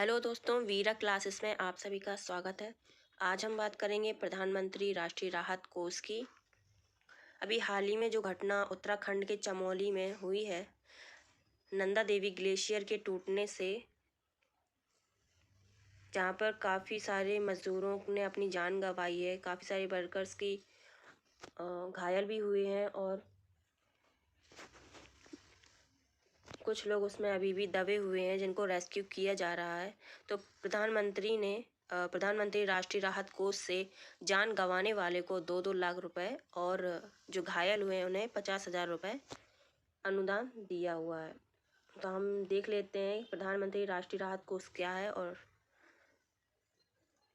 Hello दोस्तों, वीरा classes में आप सभी का स्वागत है। आज हम बात करेंगे प्रधानमंत्री राष्ट्रीय राहत कोष की। अभी हाल ही में जो घटना उत्तराखंड के चमोली में हुई है, नंदा देवी ग्लेशियर के टूटने से, जहाँ पर काफ़ी सारे मज़दूरों ने अपनी जान गंवाई है, काफ़ी सारे वर्कर्स की घायल भी हुए हैं और कुछ लोग उसमें अभी भी दबे हुए हैं जिनको रेस्क्यू किया जा रहा है। तो प्रधानमंत्री राष्ट्रीय राहत कोष से जान गंवाने वाले को 2-2 लाख रुपए और जो घायल हुए हैं उन्हें 50,000 रुपये अनुदान दिया हुआ है। तो हम देख लेते हैं प्रधानमंत्री राष्ट्रीय राहत कोष क्या है और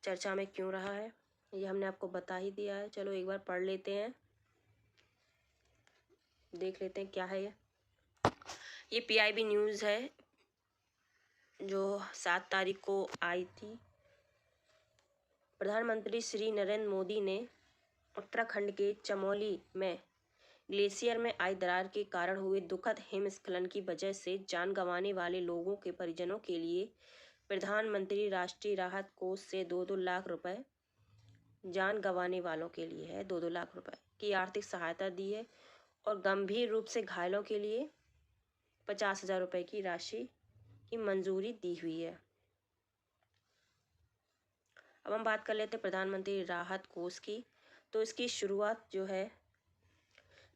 चर्चा में क्यों रहा है। ये हमने आपको बता ही दिया है, चलो एक बार पढ़ लेते हैं, देख लेते हैं क्या है ये PIB न्यूज़ है जो 7 तारीख को आई थी। प्रधानमंत्री श्री नरेंद्र मोदी ने उत्तराखंड के चमोली में ग्लेशियर में आई दरार के कारण हुए दुखद हिमस्खलन की वजह से जान गंवाने वाले लोगों के परिजनों के लिए प्रधानमंत्री राष्ट्रीय राहत कोष से 2-2 लाख रुपए, जान गंवाने वालों के लिए है 2-2 लाख रुपए की आर्थिक सहायता दी है और गंभीर रूप से घायलों के लिए 50,000 रुपये की राशि की मंजूरी दी हुई है। अब हम बात कर लेते हैं प्रधानमंत्री राहत कोष की। तो इसकी शुरुआत जो है,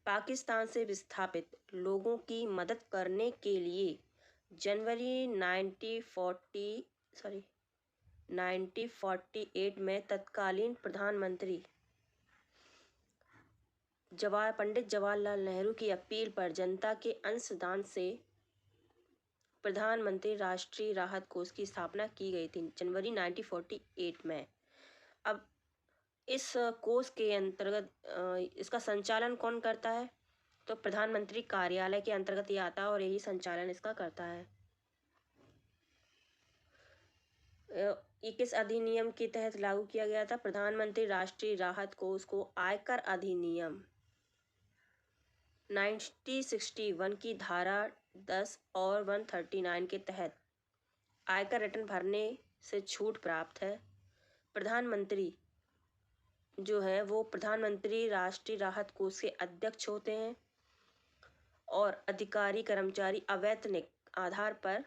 पाकिस्तान से विस्थापित लोगों की मदद करने के लिए जनवरी 1948 में तत्कालीन प्रधानमंत्री पंडित जवाहरलाल नेहरू की अपील पर जनता के अंशदान से प्रधानमंत्री राष्ट्रीय राहत कोष की स्थापना की गई थी जनवरी 1948 में। अब इस कोष के अंतर्गत इसका संचालन कौन करता है? तो प्रधानमंत्री कार्यालय के अंतर्गत ये आता है और यही संचालन इसका करता है। ये किस अधिनियम के तहत लागू किया गया था? प्रधानमंत्री राष्ट्रीय राहत कोष को आयकर अधिनियम 1961 की धारा 10 और 139 के तहत आयकर रिटर्न भरने से छूट प्राप्त है। प्रधानमंत्री जो है वो प्रधानमंत्री राष्ट्रीय राहत कोष के अध्यक्ष होते हैं और अधिकारी कर्मचारी अवैतनिक आधार पर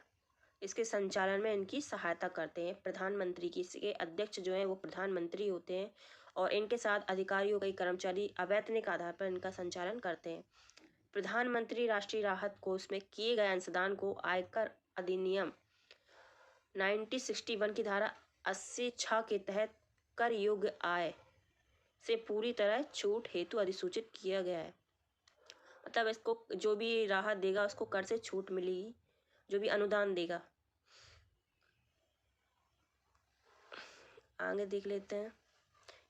इसके संचालन में इनकी सहायता करते हैं। प्रधानमंत्री की इसके अध्यक्ष जो हैं वो प्रधानमंत्री होते हैं और इनके साथ अधिकारियों कई कर्मचारी अवैतनिक आधार पर इनका संचालन करते हैं। प्रधानमंत्री राष्ट्रीय राहत कोष में किए गए अंशदान को आयकर अधिनियम 1961 की धारा 86 के तहत कर योग्य आय से पूरी तरह छूट हेतु अधिसूचित किया गया है। मतलब इसको जो भी राहत देगा उसको कर से छूट मिलेगी, जो भी अनुदान देगा। आगे देख लेते हैं।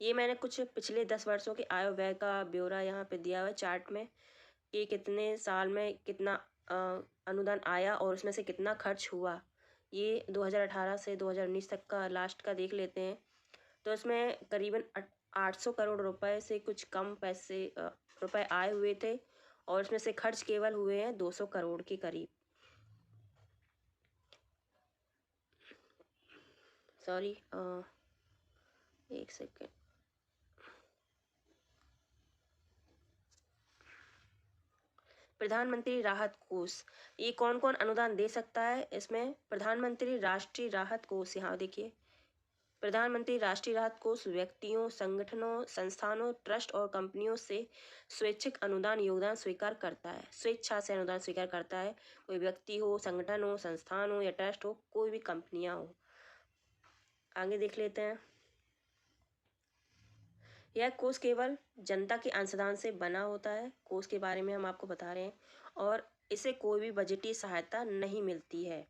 ये मैंने कुछ पिछले 10 वर्षों के आय व्यय का ब्यौरा यहाँ पे दिया हुआ है चार्ट में कि कितने साल में कितना अनुदान आया और उसमें से कितना खर्च हुआ। ये 2018 से 2019 तक का लास्ट का देख लेते हैं। तो इसमें करीबन 800 करोड़ रुपए से कुछ कम रुपए आए हुए थे और इसमें से खर्च केवल हुए हैं 200 करोड़ के करीब। सॉरी, एक सेकेंड। प्रधानमंत्री राहत कोष, ये कौन कौन अनुदान दे सकता है? इसमें प्रधानमंत्री राष्ट्रीय राहत कोष, यहाँ देखिए, प्रधानमंत्री राष्ट्रीय राहत कोष व्यक्तियों, संगठनों, संस्थानों, ट्रस्ट और कंपनियों से स्वैच्छिक अनुदान योगदान स्वीकार करता है। स्वेच्छा से अनुदान स्वीकार करता है। कोई व्यक्ति हो, संगठन हो, संस्थान हो या ट्रस्ट हो, कोई भी कंपनियां हो। आगे देख लेते हैं। यह कोष केवल जनता के अंशदान से बना होता है। कोष के बारे में हम आपको बता रहे हैं और इसे कोई भी बजटीय सहायता नहीं मिलती है।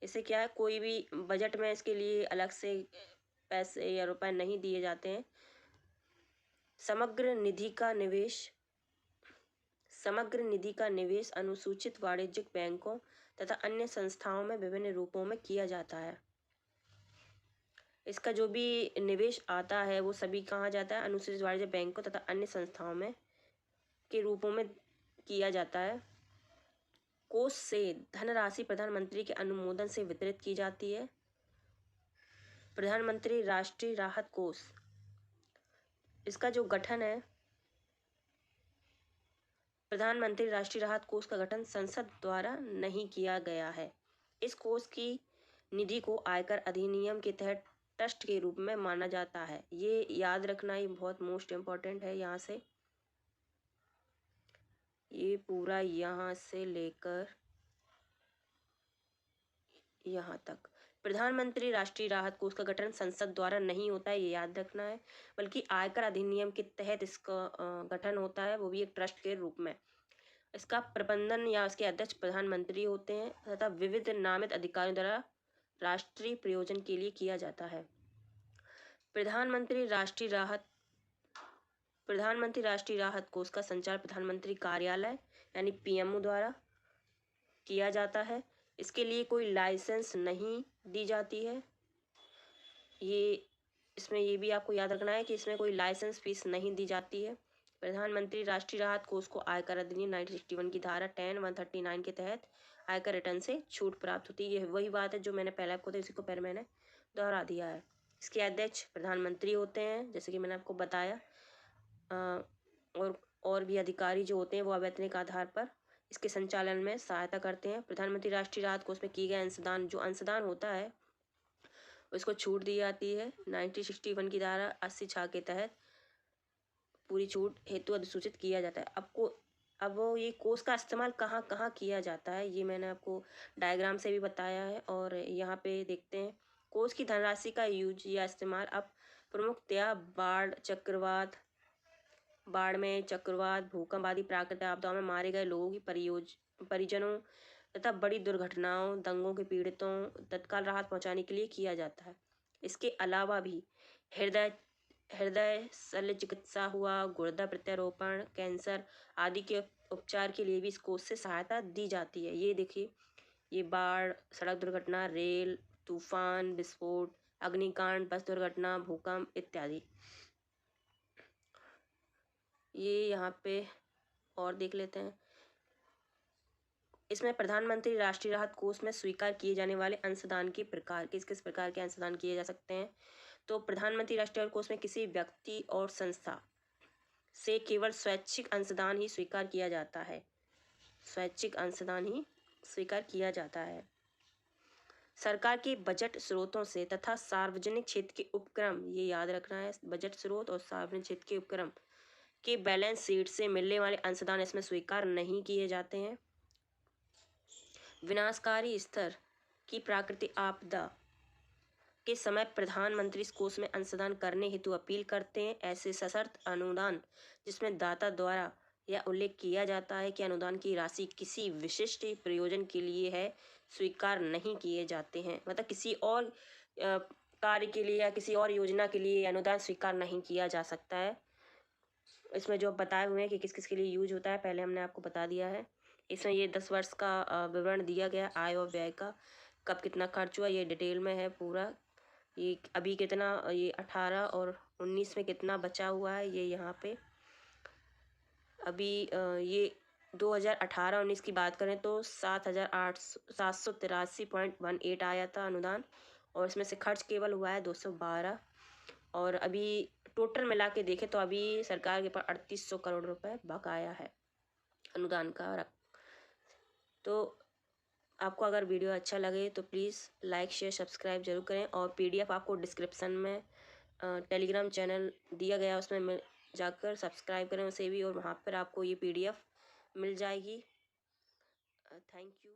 इसे क्या है, कोई भी बजट में इसके लिए अलग से पैसे या रुपए नहीं दिए जाते हैं। समग्र निधि का निवेश अनुसूचित वाणिज्यिक बैंकों तथा अन्य संस्थाओं में विभिन्न रूपों में किया जाता है। इसका जो भी निवेश आता है वो सभी कहाँ जाता है? अनुसूचित वाणिज्यिक बैंकों तथा अन्य संस्थाओं में के रूपों में किया जाता है। कोष से धनराशि प्रधानमंत्री के अनुमोदन से वितरित की जाती है? प्रधानमंत्री राष्ट्रीय राहत कोष, इसका जो गठन है, प्रधानमंत्री राष्ट्रीय राहत कोष का गठन संसद द्वारा नहीं किया गया है। इस कोष की निधि को आयकर अधिनियम के तहत ट्रस्ट के रूप में माना जाता है। ये याद रखना ही बहुत मोस्ट इम्पोर्टेंट है। यहाँ से ये पूरा यहाँ से लेकर यहाँ तक प्रधानमंत्री राष्ट्रीय राहत कोष का गठन संसद द्वारा नहीं होता है, ये याद रखना है, बल्कि आयकर अधिनियम के तहत इसका गठन होता है, वो भी एक ट्रस्ट के रूप में। इसका प्रबंधन या इसके अध्यक्ष प्रधानमंत्री होते हैं तथा विविध नामित अधिकारियों द्वारा राष्ट्रीय प्रयोजन के लिए किया जाता है। प्रधानमंत्री राष्ट्रीय राहत कोष का संचालन प्रधानमंत्री कार्यालय यानी पीएमओ द्वारा किया जाता है। इसके लिए कोई लाइसेंस नहीं दी जाती है। इसमें ये भी आपको याद रखना है कि इसमें कोई लाइसेंस फीस नहीं दी जाती है। प्रधानमंत्री राष्ट्रीय राहत कोष को आयकर अधिनियम 1961 की धारा 10, 139 के तहत आयकर रिटर्न से छूट प्राप्त होती है। ये वही बात है जो मैंने पहले आपको दी, उसी को पहले मैंने दोहरा दिया है। इसके अध्यक्ष प्रधानमंत्री होते हैं, जैसे कि मैंने आपको बताया, और भी अधिकारी जो होते हैं वो अवैतनिक आधार पर इसके संचालन में सहायता करते हैं। प्रधानमंत्री राष्ट्रीय राहत कोष में किए गए अंशदान, जो अंशदान होता है उसको छूट दी जाती है। 1961 की धारा 80(6) के तहत पूरी छूट हेतु अधिसूचित किया जाता है। अब ये कोष का इस्तेमाल कहाँ कहाँ किया जाता है, ये मैंने आपको डायग्राम से भी बताया है। और यहाँ पे देखते हैं कोष की धनराशि का यूज या इस्तेमाल अब प्रमुखतया बाढ़ में चक्रवात, भूकंप आदि प्राकृतिक आपदाओं में मारे गए लोगों की परिजनों तथा बड़ी दुर्घटनाओं, दंगों के पीड़ितों तत्काल राहत पहुंचाने के लिए किया जाता है। इसके अलावा भी हृदय शल्य चिकित्सा हुआ, गुर्दा प्रत्यारोपण, कैंसर आदि के उपचार के लिए भी इस कोष से सहायता दी जाती है। ये देखिए, ये बाढ़, सड़क दुर्घटना, रेल, तूफान, विस्फोट, अग्निकांड, बस दुर्घटना, भूकंप इत्यादि। ये यहाँ पे और देख लेते हैं। इसमें प्रधानमंत्री राष्ट्रीय राहत कोष में स्वीकार किए जाने वाले अंशदान के प्रकार, किस किस प्रकार के अंशदान किए जा सकते हैं। तो प्रधानमंत्री राष्ट्रीय राहत कोष में किसी व्यक्ति और संस्था से केवल स्वैच्छिक अंशदान ही स्वीकार किया जाता है। स्वैच्छिक अंशदान ही स्वीकार किया जाता है। सरकार के बजट स्रोतों से तथा सार्वजनिक क्षेत्र के उपक्रम, ये याद रखना है, बजट स्रोत और सार्वजनिक क्षेत्र के उपक्रम के बैलेंस शीट से मिलने वाले अंशदान इसमें स्वीकार नहीं किए जाते हैं। विनाशकारी स्तर की प्राकृतिक आपदा के समय प्रधानमंत्री इस कोष में अंशदान करने हेतु अपील करते हैं। ऐसे सशर्त अनुदान जिसमें दाता द्वारा यह उल्लेख किया जाता है कि अनुदान की राशि किसी विशिष्ट प्रयोजन के लिए है, स्वीकार नहीं किए जाते हैं। मतलब किसी और कार्य के लिए या किसी और योजना के लिए अनुदान स्वीकार नहीं किया जा सकता है। इसमें जो बताए हुए हैं कि किस किस के लिए यूज होता है, पहले हमने आपको बता दिया है। इसमें ये 10 वर्ष का विवरण दिया गया, आय और व्यय का, कब कितना खर्च हुआ, ये डिटेल में है पूरा। ये अभी कितना, ये 18 और 19 में कितना बचा हुआ है, ये यहाँ पे अभी ये 2018-19 की बात करें तो 7,783.18 आया था अनुदान, और इसमें से खर्च केवल हुआ है 212। और अभी टोटल मिला के देखें तो अभी सरकार के पास 3800 करोड़ रुपए बकाया है अनुदान का। तो आपको अगर वीडियो अच्छा लगे तो प्लीज़ लाइक, शेयर, सब्सक्राइब जरूर करें। और PDF आपको डिस्क्रिप्शन में टेलीग्राम चैनल दिया गया, उसमें जाकर सब्सक्राइब करें उसे भी, और वहाँ पर आपको ये PDF मिल जाएगी। Thank you.